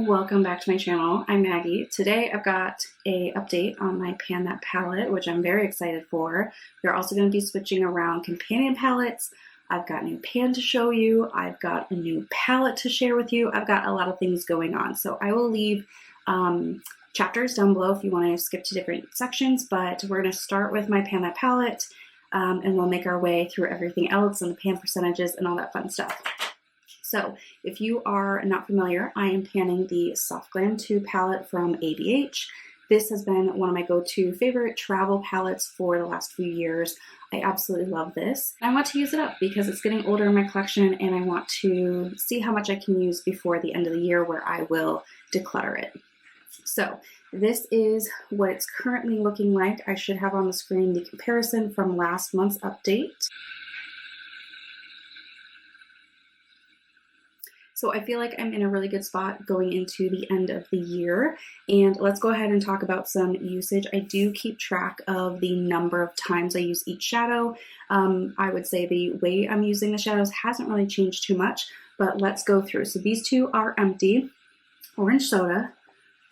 Welcome back to my channel. I'm Maggie. Today I've got a update on my Pan That palette, which I'm very excited for. We're also going to be switching around companion palettes. I've got new pan to show you. I've got a new palette to share with you. I've got a lot of things going on. So I will leave chapters down below if you want to skip to different sections, but we're going to start with my Pan That palette and we'll make our way through everything else and the pan percentages and all that fun stuff. So if you are not familiar, I am panning the Soft Glam 2 palette from ABH. This has been one of my go-to favorite travel palettes for the last few years. I absolutely love this. I want to use it up because it's getting older in my collection and I want to see how much I can use before the end of the year where I will declutter it. So this is what it's currently looking like. I should have on the screen the comparison from last month's update. So I feel like I'm in a really good spot going into the end of the year. And let's go ahead and talk about some usage. I do keep track of the number of times I use each shadow. I would say the way I'm using the shadows hasn't really changed too much, but let's go through. So these two are empty. Orange Soda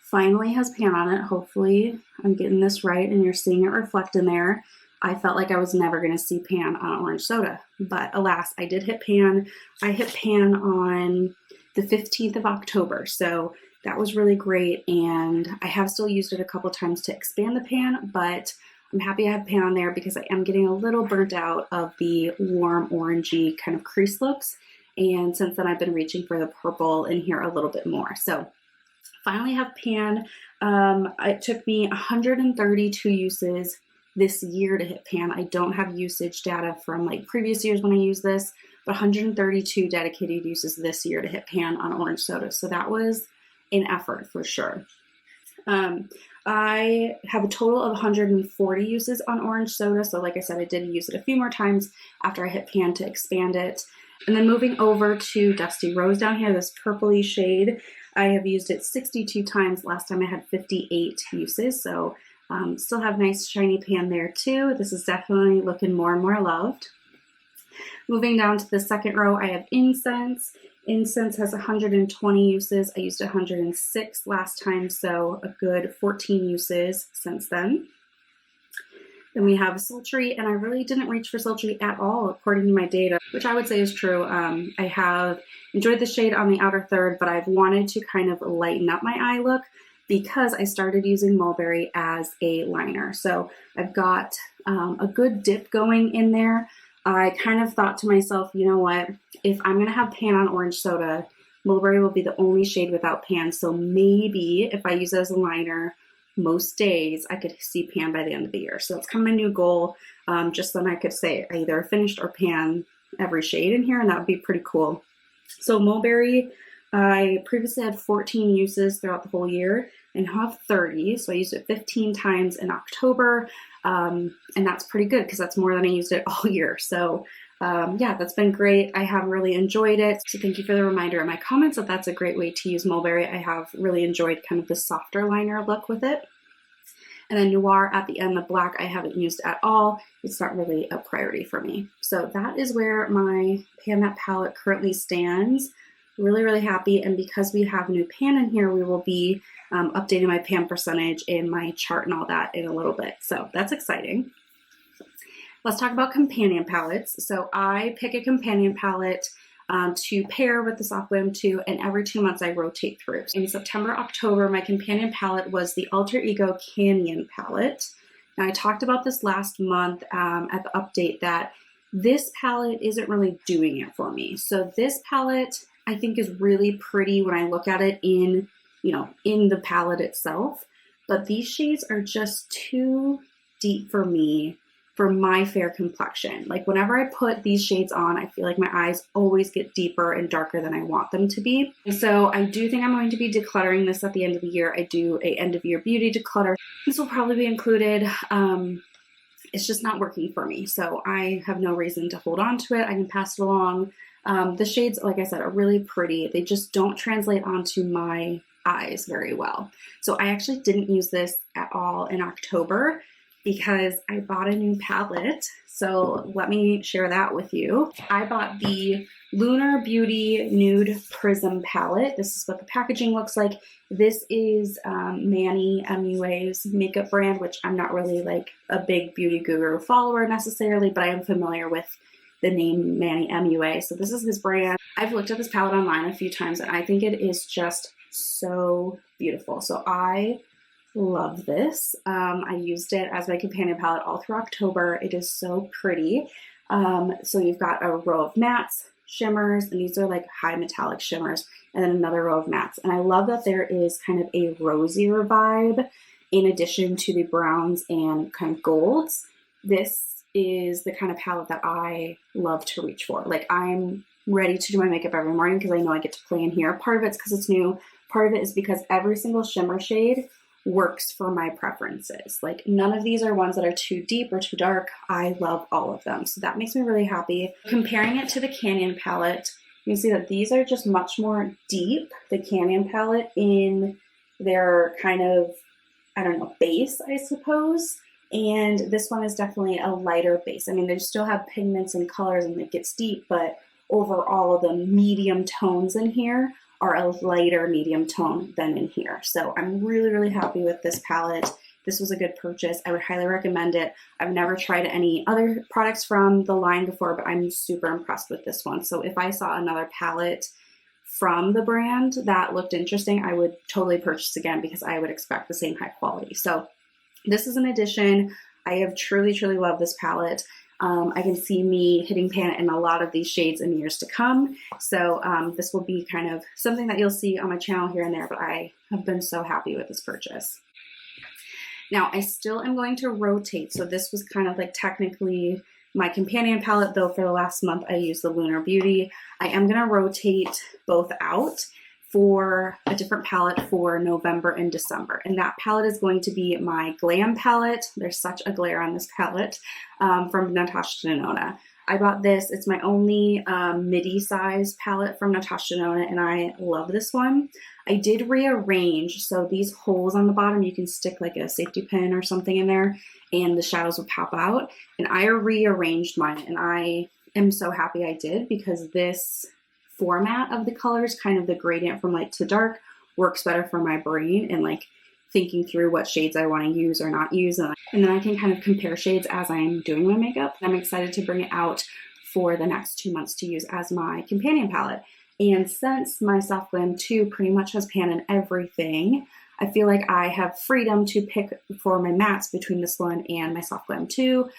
finally has pan on it. Hopefully I'm getting this right and you're seeing it reflect in there. I felt like I was never going to see pan on Orange Soda, but alas, I did hit pan. I hit pan on the 15th of October, so that was really great, and I have still used it a couple times to expand the pan, but I'm happy I have pan on there because I am getting a little burnt out of the warm orangey kind of crease looks, and since then I've been reaching for the purple in here a little bit more. So finally have pan. It took me 132 uses this year to hit pan. I don't have usage data from like previous years when I used this, but 132 dedicated uses this year to hit pan on Orange Soda. So that was an effort for sure. I have a total of 140 uses on Orange Soda. So like I said, I did use it a few more times after I hit pan to expand it. And then moving over to Dusty Rose down here, this purpley shade, I have used it 62 times. Last time I had 58 uses. So still have nice shiny pan there too. This is definitely looking more and more loved. Moving down to the second row, I have Incense. Incense has 120 uses. I used 106 last time, so a good 14 uses since then. Then we have Sultry, and I really didn't reach for Sultry at all according to my data, which I would say is true. I have enjoyed the shade on the outer third, but I've wanted to kind of lighten up my eye look because I started using Mulberry as a liner. So I've got a good dip going in there. I kind of thought to myself, you know what, if I'm gonna have pan on Orange Soda, Mulberry will be the only shade without pan. So maybe if I use it as a liner most days, I could see pan by the end of the year. So that's kind of my new goal. Just then I could say I either finished or pan every shade in here, and that would be pretty cool. So Mulberry, I previously had 14 uses throughout the whole year and have 30. So I used it 15 times in October. And that's pretty good because that's more than I used it all year. So yeah, that's been great. I have really enjoyed it. So thank you for the reminder in my comments that that's a great way to use Mulberry. I have really enjoyed kind of the softer liner look with it. And then Noir at the end, the black I haven't used at all. It's not really a priority for me. So that is where my Pan That palette currently stands. Really, really happy. And because we have new pan in here, we will be updating my pan percentage in my chart and all that in a little bit. So that's exciting. Let's talk about companion palettes. So I pick a companion palette to pair with the Soft Glam 2, and every 2 months I rotate through. In September, October, my companion palette was the Alter Ego Canyon palette. Now I talked about this last month at the update that this palette isn't really doing it for me. So this palette I think is really pretty when I look at it in, in the palette itself, but these shades are just too deep for me for my fair complexion. Like whenever I put these shades on, I feel like my eyes always get deeper and darker than I want them to be. And so I do think I'm going to be decluttering this at the end of the year. I do a end of year beauty declutter. This will probably be included. It's just not working for me. So I have no reason to hold on to it. I can pass it along. The shades, like I said, are really pretty. They just don't translate onto my eyes very well. So I actually didn't use this at all in October. because I bought a new palette. So let me share that with you. I bought the Lunar Beauty Nude Prism palette. This is what the packaging looks like. This is Manny MUA's makeup brand, which I'm not really like a big beauty guru follower necessarily, but I am familiar with the name Manny MUA. So this is his brand. I've looked at this palette online a few times and I think it is just so beautiful. So I love this. I used it as my companion palette all through October. It is so pretty. So you've got a row of mattes, shimmers, and these are like high metallic shimmers, and then another row of mattes. And I love that there is kind of a rosier vibe in addition to the browns and kind of golds. This is the kind of palette that I love to reach for. Like, I'm ready to do my makeup every morning because I know I get to play in here. Part of it's because it's new. Part of it is because every single shimmer shade works for my preferences. Like, none of these are ones that are too deep or too dark. I love all of them. So that makes me really happy. Comparing it to the Canyon palette, you can see that these are just much more deep, the Canyon palette, in their kind of, I don't know, base, I suppose. And this one is definitely a lighter base. I mean, they still have pigments and colors and it gets deep, but overall the medium tones in here are a lighter medium tone than in here. So I'm really, really happy with this palette. This was a good purchase. I would highly recommend it. I've never tried any other products from the line before, but I'm super impressed with this one. So if I saw another palette from the brand that looked interesting, I would totally purchase again because I would expect the same high quality. So this is an addition. I have truly, truly loved this palette. I can see me hitting pan in a lot of these shades in years to come. So this will be kind of something that you'll see on my channel here and there, but I have been so happy with this purchase. Now, I still am going to rotate. So this was kind of like technically my companion palette, though for the last month I used the Lunar Beauty. I am going to rotate both out for a different palette for November and December. And that palette is going to be my Glam palette. There's such a glare on this palette from Natasha Denona. I bought this. It's my only midi size palette from Natasha Denona, and I love this one. I did rearrange, so these holes on the bottom, you can stick like a safety pin or something in there, and the shadows will pop out. And I rearranged mine, and I am so happy I did because this format of the colors, kind of the gradient from light to dark, works better for my brain and like thinking through what shades I want to use or not use. And then I can kind of compare shades as I'm doing my makeup. I'm excited to bring it out for the next 2 months to use as my companion palette. And since my Soft Glam 2 pretty much has pan in everything, I feel like I have freedom to pick for my mattes between this one and my Soft Glam 2.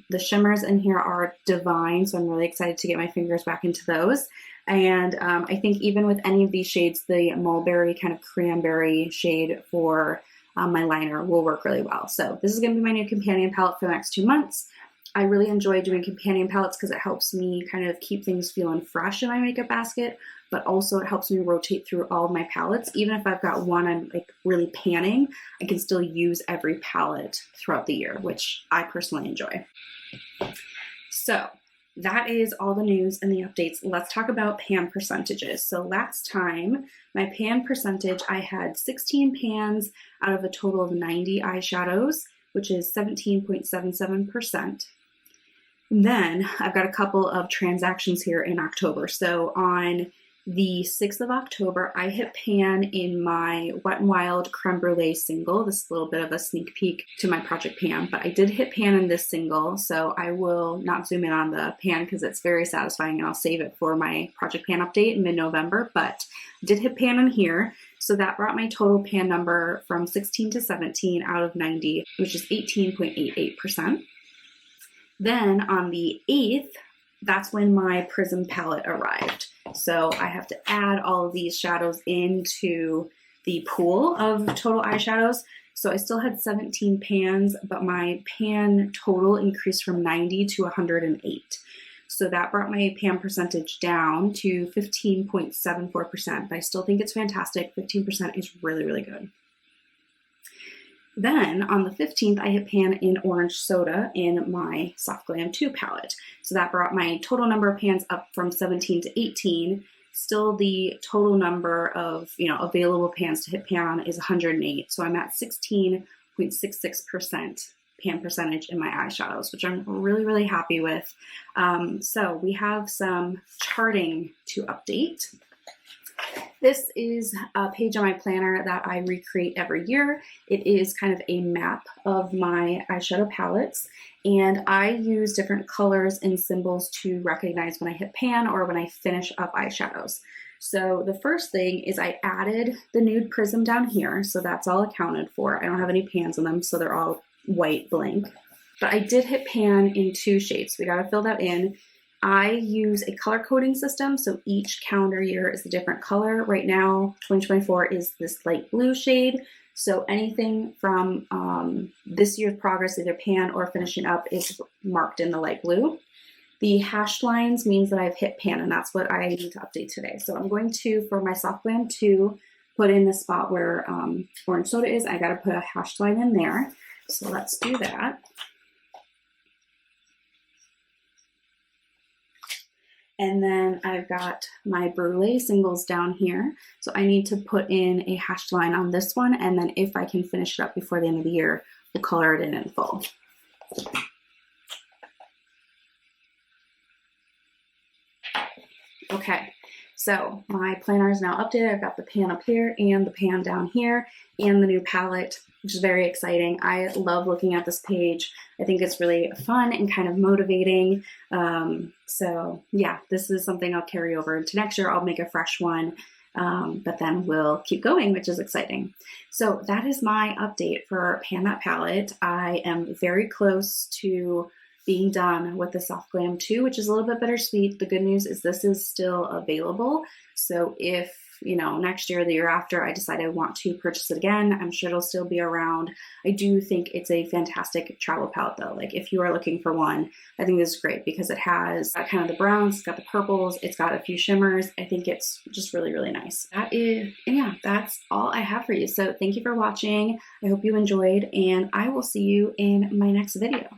The shimmers in here are divine, so I'm really excited to get my fingers back into those. And I think even with any of these shades, the mulberry kind of cranberry shade for my liner will work really well. So this is going to be my new companion palette for the next 2 months. I really enjoy doing companion palettes because it helps me kind of keep things feeling fresh in my makeup basket, but also it helps me rotate through all of my palettes. Even if I've got one I'm like really panning, I can still use every palette throughout the year, which I personally enjoy. So that is all the news and the updates. Let's talk about pan percentages. So last time, my pan percentage, I had 16 pans out of a total of 90 eyeshadows, which is 17.77%. Then I've got a couple of transactions here in October. So on the 6th of October, I hit pan in my Wet n Wild Creme Brulee single. This is a little bit of a sneak peek to my Project Pan, but I did hit pan in this single, so I will not zoom in on the pan because it's very satisfying, and I'll save it for my Project Pan update in mid-November, but I did hit pan in here. So that brought my total pan number from 16 to 17 out of 90, which is 18.88%. Then on the 8th, that's when my Prism palette arrived. So I have to add all of these shadows into the pool of total eyeshadows. So I still had 17 pans, but my pan total increased from 90 to 108. So that brought my pan percentage down to 15.74%, but I still think it's fantastic. 15% is really, really good. Then on the 15th, I hit pan in Orange Soda in my Soft Glam 2 palette. So that brought my total number of pans up from 17 to 18. Still the total number of, available pans to hit pan on is 108. So I'm at 16.66% pan percentage in my eyeshadows, which I'm really, really happy with. So we have some charting to update. This is a page on my planner that I recreate every year. It is kind of a map of my eyeshadow palettes, and I use different colors and symbols to recognize when I hit pan or when I finish up eyeshadows. So the first thing is I added the nude prism down here, so that's all accounted for. I don't have any pans in them, so they're all white blank. But I did hit pan in 2 shades. We gotta fill that in. I use a color coding system, so each calendar year is a different color. Right now, 2024 is this light blue shade. So anything from this year's progress, either pan or finishing up, is marked in the light blue. The hashed lines means that I've hit pan, and that's what I need to update today. So I'm going to, for my Soft Glam 2, put in the spot where orange soda is. I gotta put a hashed line in there. So let's do that. And then I've got my Brulee singles down here. So I need to put in a hashed line on this one, and then if I can finish it up before the end of the year, we'll color it in full. Okay, so my planner is now updated. I've got the pan up here and the pan down here and the new palette, which is very exciting. I love looking at this page. I think it's really fun and kind of motivating. So yeah, this is something I'll carry over into next year. I'll make a fresh one, but then we'll keep going, which is exciting. So that is my update for Pan That Palette. I am very close to being done with the Soft Glam 2, which is a little bit bittersweet. The good news is this is still available. So if, you know, next year or the year after I decide I want to purchase it again, I'm sure it'll still be around. I do think it's a fantastic travel palette though. Like if you are looking for one, I think this is great because it has kind of the browns, it's got the purples, it's got a few shimmers. I think it's just really, really nice. That's all I have for you. So thank you for watching. I hope you enjoyed, and I will see you in my next video.